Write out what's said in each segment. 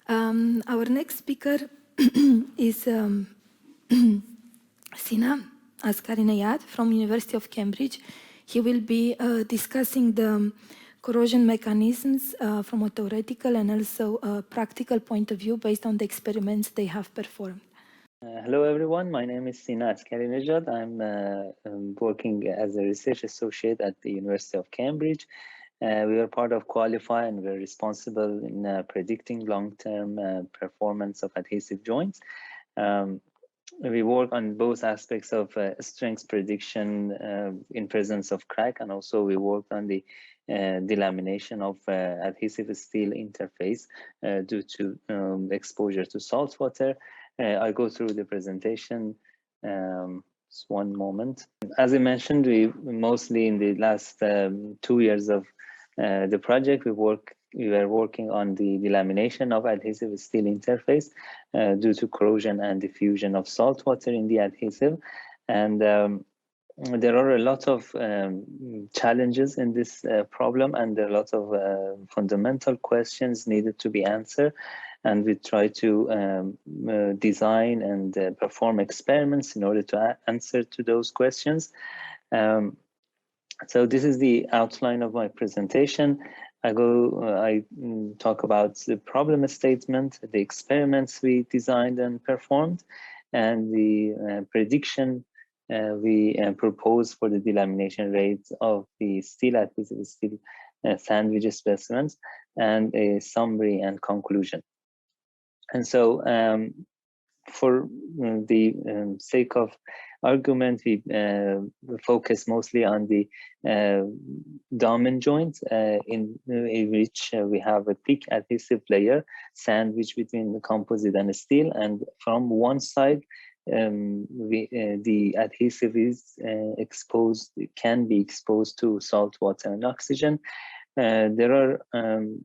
Our next speaker is Sina ASKARINEJAD from University of Cambridge. He will be discussing the corrosion mechanisms from a theoretical and also a practical point of view based on the experiments they have performed. Hello, everyone. My name is Sina ASKARINEJAD. I'm working as a research associate at the University of Cambridge. We are part of Qualify, and we're responsible in predicting long-term performance of adhesive joints. We work on both aspects of strength prediction in presence of crack, and also we work on the delamination of adhesive steel interface due to exposure to salt water. I'll go through the presentation. Just one moment. As I mentioned, we mostly in the last 2 years of the project, we were working on the delamination of adhesive steel interface due to corrosion and diffusion of salt water in the adhesive. And there are a lot of challenges in this problem, and there are a lot of fundamental questions needed to be answered. And we try to design and perform experiments in order to answer to those questions. So this is the outline of my presentation. I talk about the problem statement, the experiments we designed and performed, and the prediction we propose for the delamination rates of the steel adhesive steel sandwich specimens, and a summary and conclusion. And so for the sake of argument, we focus mostly on the diamond joint in which we have a thick adhesive layer sandwiched between the composite and the steel, and from one side the adhesive is exposed, can be exposed to salt water and oxygen. There are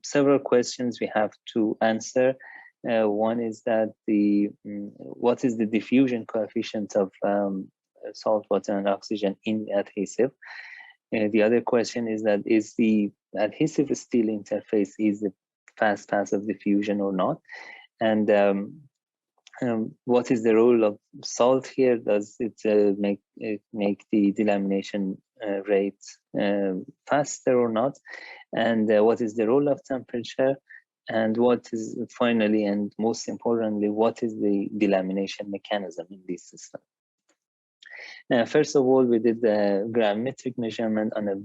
several questions we have to answer. One is that what is the diffusion coefficient of salt water and oxygen in the adhesive? The other question is that is the adhesive steel interface is a fast path of diffusion or not? And what is the role of salt here? Does it make the delamination rate faster or not? And what is the role of temperature? And what is finally, and most importantly, what is the delamination mechanism in this system? First of all, we did the gravimetric measurement on a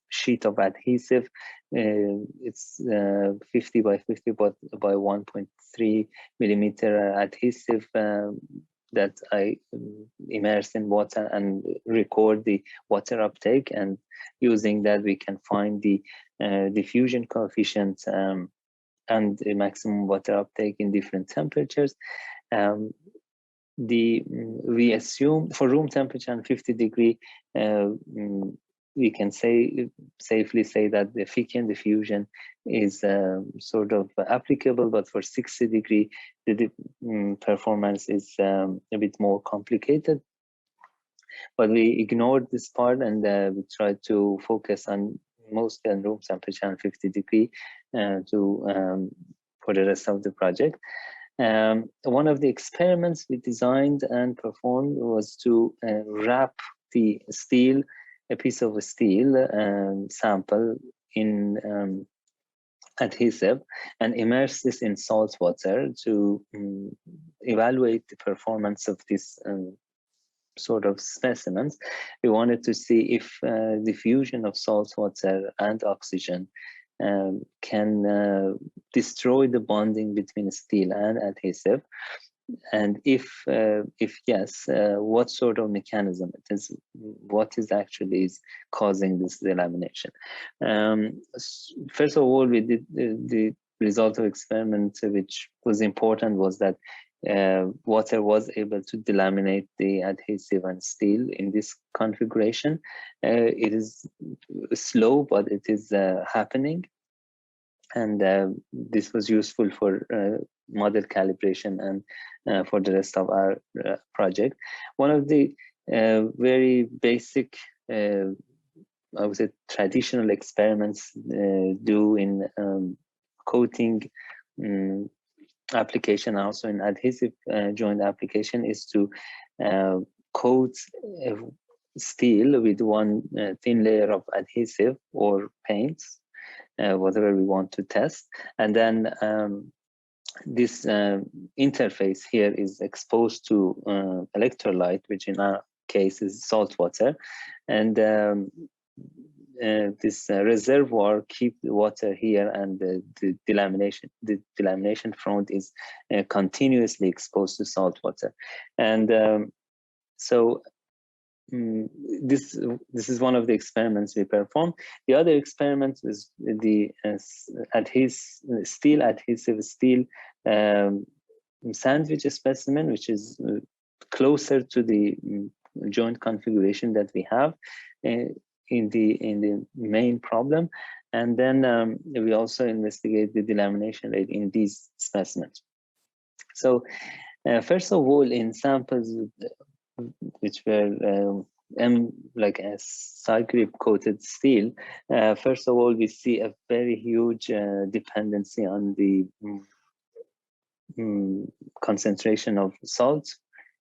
sheet of adhesive. It's 50 by 50 by 1.3 millimeter adhesive that I immerse in water and record the water uptake, and using that we can find the diffusion coefficient and the maximum water uptake in different temperatures. We assume for room temperature and 50 degree, we can safely say that the Fickian diffusion is sort of applicable, but for 60 degree, the performance is a bit more complicated. But we ignored this part, and we tried to focus on mostly on room temperature and 50 degree for the rest of the project. One of the experiments we designed and performed was to wrap the steel, a piece of steel sample in adhesive, and immerse this in salt water to evaluate the performance of this sort of specimens. We wanted to see if diffusion of salt water and oxygen can destroy the bonding between steel and adhesive, and if yes, what sort of mechanism it is, what is actually causing this delamination. First of all, we did the result of experiment, which was important, was that water was able to delaminate the adhesive and steel in this configuration. It is slow, but it is happening, and this was useful for model calibration and for the rest of our project. One of the very basic, I would say, traditional experiments do in coating application, also in adhesive joint application, is to coat steel with one thin layer of adhesive or paints, whatever we want to test, and then this interface here is exposed to electrolyte, which in our case is salt water, and this reservoir keep the water here, and the delamination front is continuously exposed to salt water, and so this is one of the experiments we performed. The other experiment was the steel adhesive steel sandwich specimen, which is closer to the joint configuration that we have in the main problem, and then we also investigate the delamination rate in these specimens. So first of all, in samples which were like a side grip coated steel, first of all, we see a very huge dependency on the concentration of salt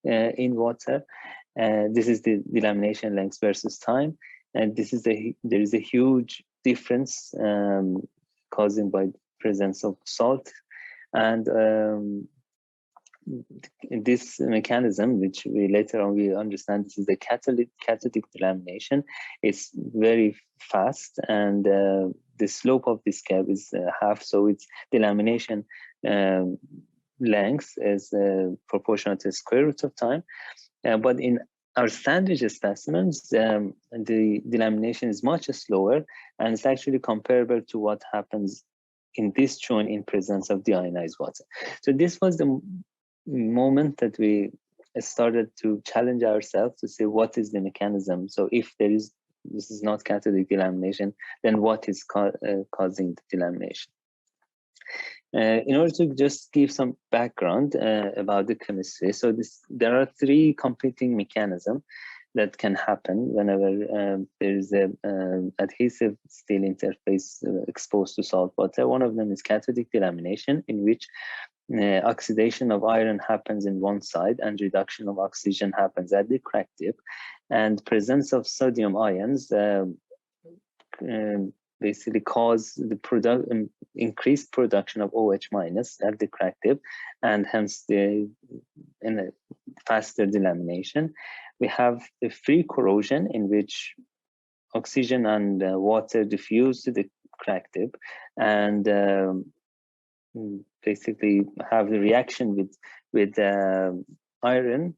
in water. This is the delamination length versus time, and there is a huge difference caused by presence of salt, and this mechanism, which we later on we understand this is the cathodic delamination, it's very fast, and the slope of this curve is half, so its delamination length is proportional to the square root of time. But in our sandwich specimens, the delamination is much slower, and it's actually comparable to what happens in this joint in presence of deionized water. So this was the moment that we started to challenge ourselves to say what is the mechanism. So if this is not cathodic delamination, then what is causing the delamination? In order to just give some background about the chemistry, so there are three competing mechanisms that can happen whenever there is a adhesive steel interface exposed to salt water. One of them is cathodic delamination, in which oxidation of iron happens in one side and reduction of oxygen happens at the crack tip, and presence of sodium ions basically cause the increased production of OH minus at the crack tip, and hence in a faster delamination. We have the free corrosion, in which oxygen and water diffuse to the crack tip and basically have the reaction with iron,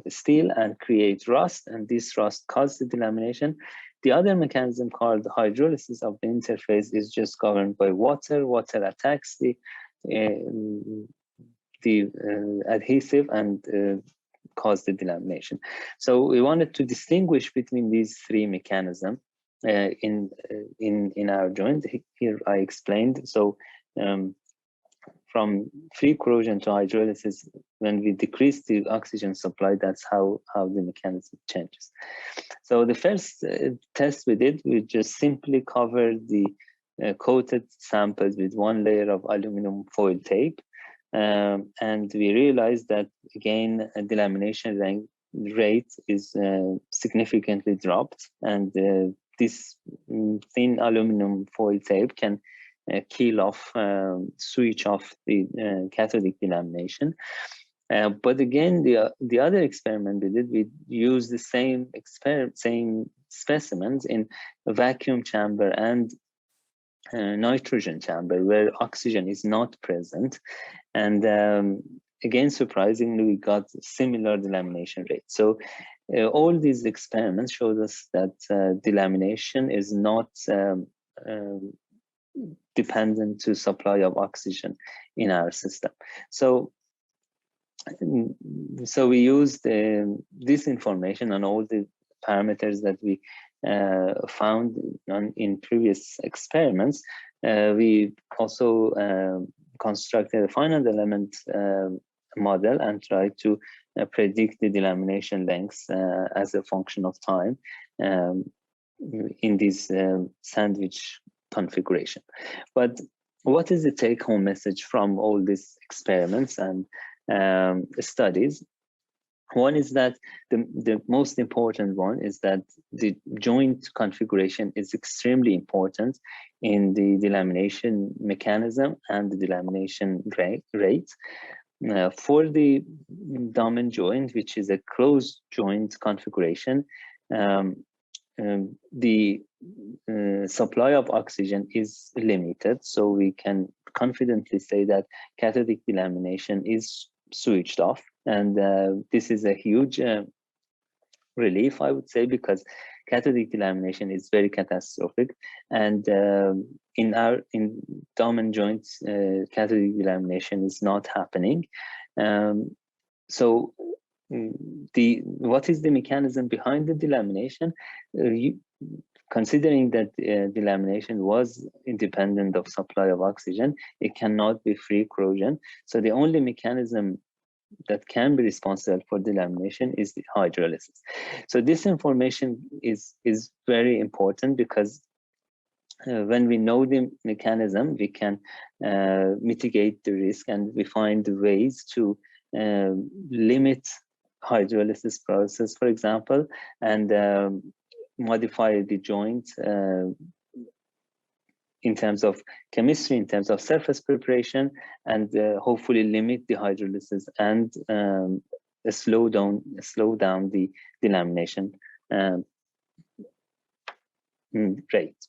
steel, and create rust, and this rust causes the delamination. The other mechanism, called hydrolysis of the interface, is just governed by water. Water attacks the adhesive and cause the delamination. So we wanted to distinguish between these three mechanisms in our joint. Here I explained. So from free corrosion to hydrolysis, when we decrease the oxygen supply, that's how the mechanism changes. So the first test we did, we just simply covered the coated samples with one layer of aluminum foil tape. And we realized that, again, a delamination rate is significantly dropped, and this thin aluminum foil tape can switch off the cathodic delamination. But again, the other experiment we did, we used the same specimens in a vacuum chamber and nitrogen chamber, where oxygen is not present, and again, surprisingly, we got similar delamination rate. So all these experiments showed us that delamination is not dependent to supply of oxygen in our system. So we used this information and all the parameters that we found in previous experiments. We also constructed a finite element model and tried to predict the delamination lengths as a function of time in this sandwich configuration. But what is the take-home message from all these experiments and studies? One is that the most important one is that the joint configuration is extremely important in the delamination mechanism and the delamination rate. For the dominant joint, which is a closed joint configuration, the supply of oxygen is limited, so we can confidently say that cathodic delamination is switched off, and this is a huge relief, I would say, because cathodic delamination is very catastrophic, and in dominant joints, cathodic delamination is not happening. So what is the mechanism behind the delamination? Considering that delamination was independent of supply of oxygen, it cannot be free corrosion. So the only mechanism that can be responsible for delamination is the hydrolysis. So this information is very important, because when we know the mechanism, we can mitigate the risk, and we find ways to limit hydrolysis process, for example, and modify the joint in terms of chemistry, in terms of surface preparation, and hopefully limit the hydrolysis and slow down the delamination rate.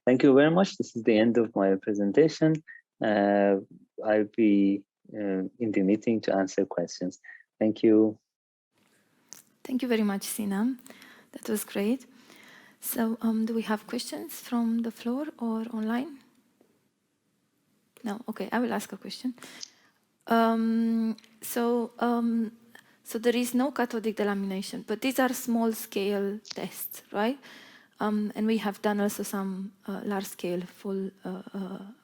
Thank you very much. This is the end of my presentation. I'll be in the meeting to answer questions. Thank you. Thank you very much, Sina. That was great. So do we have questions from the floor or online? No? Okay, I will ask a question. So there is no cathodic delamination, but these are small-scale tests, right? And we have done also some large-scale,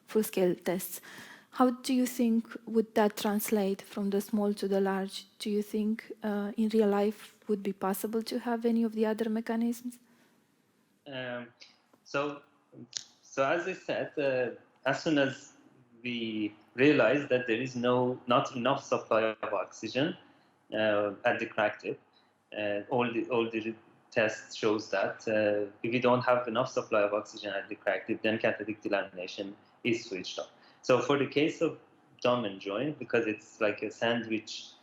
full-scale tests. How do you think would that translate from the small to the large? Do you think in real life would be possible to have any of the other mechanisms? So as I said, as soon as we realized that there is not enough supply of oxygen at the crack tip, all the tests shows that if we don't have enough supply of oxygen at the crack tip, then cathodic delamination is switched off. So for the case of dominant joint, because it's like a sandwich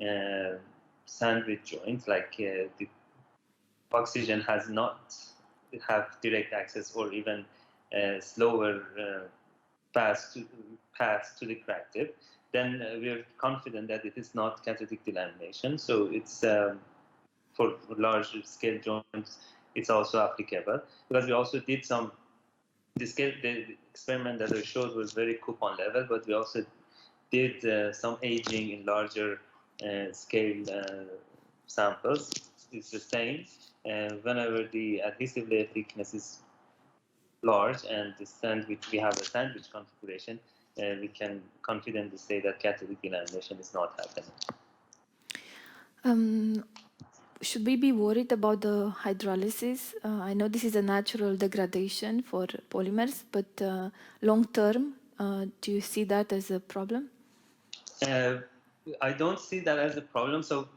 joint, like the oxygen has not have direct access or even slower path to the crack tip, then we are confident that it is not cathodic delamination. So it's for large scale joints, it's also applicable, because we also did some. The experiment that I showed was very coupon level, but we also did some aging in larger scale samples. It's the same. Whenever the adhesive layer thickness is large and we have a sandwich configuration, we can confidently say that cathodic delamination is not happening. Should we be worried about the hydrolysis? I know this is a natural degradation for polymers, but long term, do you see that as a problem? I don't see that as a problem. So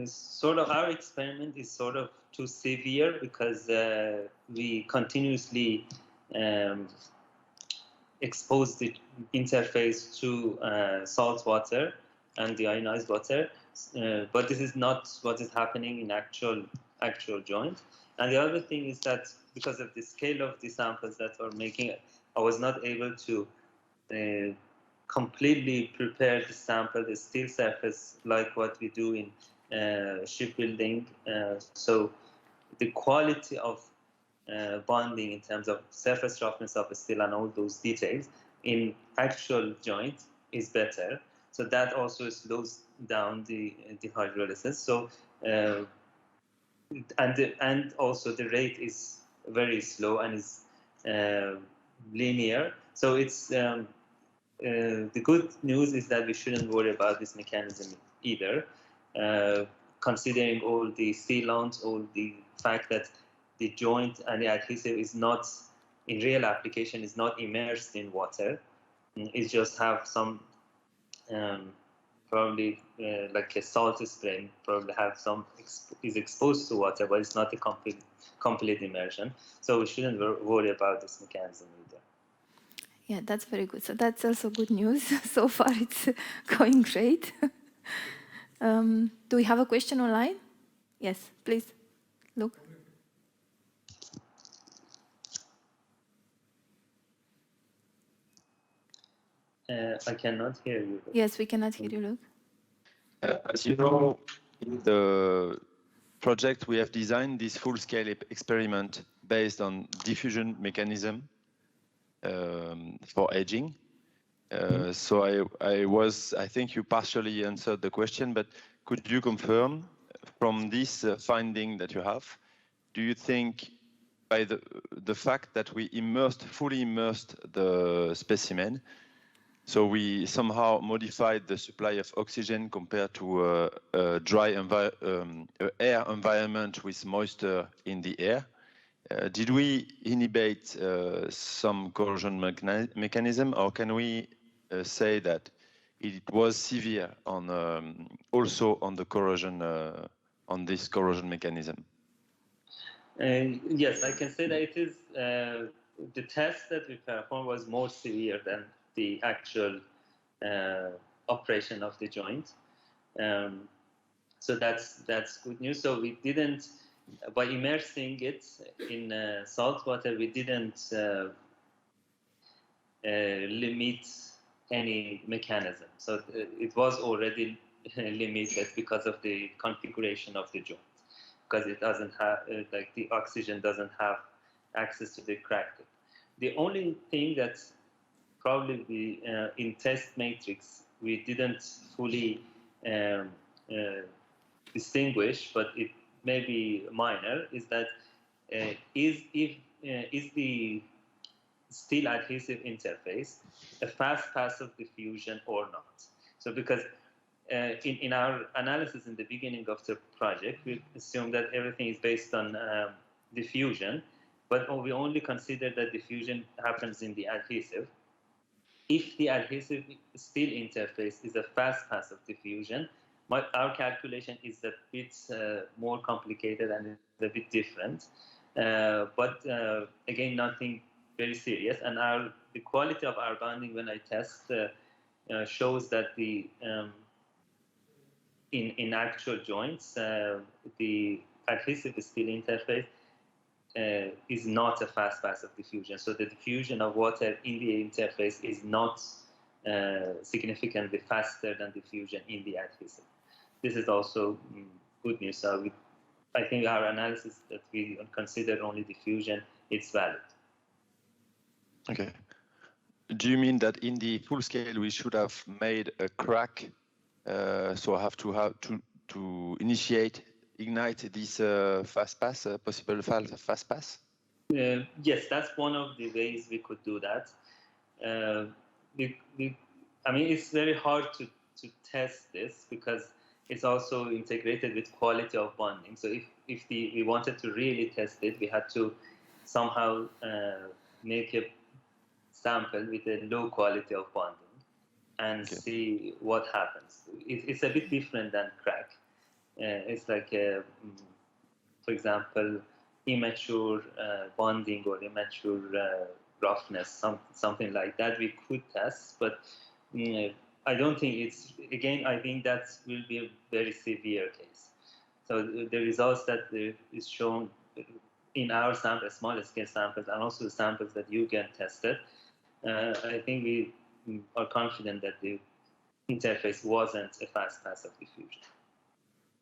sort of our experiment is sort of too severe, because we continuously expose the interface to salt water and the ionized water, but this is not what is happening in actual joint. And the other thing is that because of the scale of the samples that we're making, I was not able to completely prepare the sample, the steel surface, like what we do in shipbuilding. So the quality of bonding in terms of surface roughness of steel and all those details in actual joint is better. So that also slows down the hydrolysis. So and also the rate is very slow and is linear. So it's the good news is that we shouldn't worry about this mechanism either, considering all the sealants, all the fact that the joint and the adhesive is not in real application is not immersed in water. It just have some probably like a salt spray, probably have some is exposed to water, but it's not a complete immersion. So we shouldn't worry about this mechanism either. Yeah, that's very good. So that's also good news. So far, it's going great. Do we have a question online? Yes, please. Look. I cannot hear you. Yes, we cannot hear you, Luke. As you know, in the project we have designed this full-scale experiment based on diffusion mechanism for aging. So I think you partially answered the question, but could you confirm from this finding that you have, do you think by the fact that we fully immersed the specimen, so we somehow modified the supply of oxygen compared to a dry air environment with moisture in the air? Did we inhibit some corrosion mechanism, or can we say that it was severe on also on the corrosion on this corrosion mechanism? Yes, I can say that it is the test that we performed was more severe than the actual operation of the joint. So that's good news. So we didn't, by immersing it in salt water, we didn't limit any mechanism. So it was already limited because of the configuration of the joint, because it doesn't have, like the oxygen doesn't have access to the crack tip. The only thing that's probably we, in test matrix, we didn't fully distinguish, but it may be minor, is that is the steel adhesive interface a fast passive diffusion or not? So because in our analysis in the beginning of the project, we assumed that everything is based on diffusion, but we only consider that diffusion happens in the adhesive. If the adhesive steel interface is a fast passive diffusion, our calculation is a bit more complicated and a bit different. But again, nothing very serious. And the quality of our bonding when I test shows that the in actual joints, the adhesive steel interface is not a fast passive diffusion. So the diffusion of water in the interface is not significantly faster than diffusion in the adhesive. This is also good news. So I think our analysis that we consider only diffusion, it's valid. Okay. Do you mean that in the full scale we should have made a crack? So I have to ignite this fast pass, possible fast pass? Yes, that's one of the ways we could do that. I mean, it's very hard to test this because it's also integrated with quality of bonding. So if we wanted to really test it, we had to somehow make a sample with a low quality of bonding and see what happens. It's a bit different than crack. It's like, for example, immature bonding or immature roughness, something like that we could test, but I don't think it's, again, I think that will be a very severe case. So the results that is shown in our sample, smaller scale samples, and also the samples that you get tested, I think we are confident that the interface wasn't a fast passive diffusion.